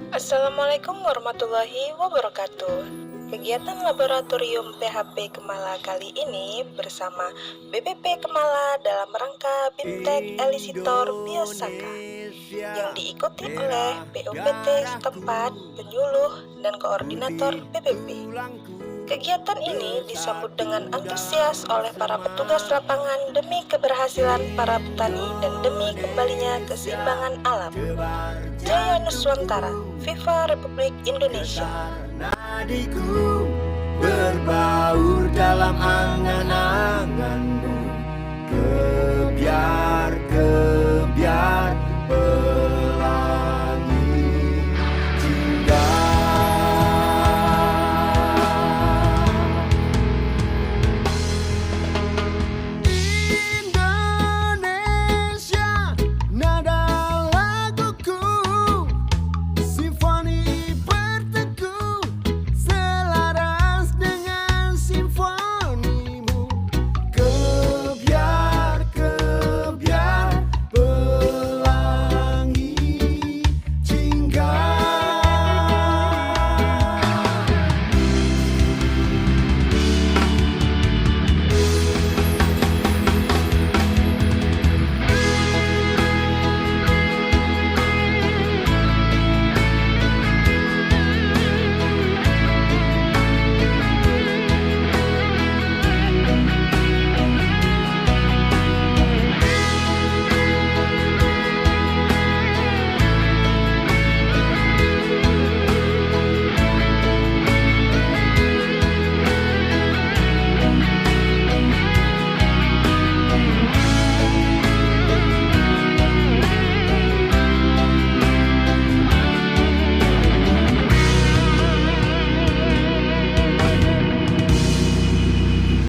Assalamualaikum warahmatullahi wabarakatuh. Kegiatan laboratorium PHP Kemala kali ini bersama BPP Kemala dalam rangka BIMTEK Elisitor Biosaka yang diikuti oleh POPT setempat, penyuluh, dan koordinator BPP. Kegiatan ini disambut dengan antusias oleh para petugas lapangan demi keberhasilan para petani dan demi kembalinya keseimbangan alam. Jaya Nuswantara, Viva Republik Indonesia. Nadiku berbaur dalam angan-anganmu, kebiar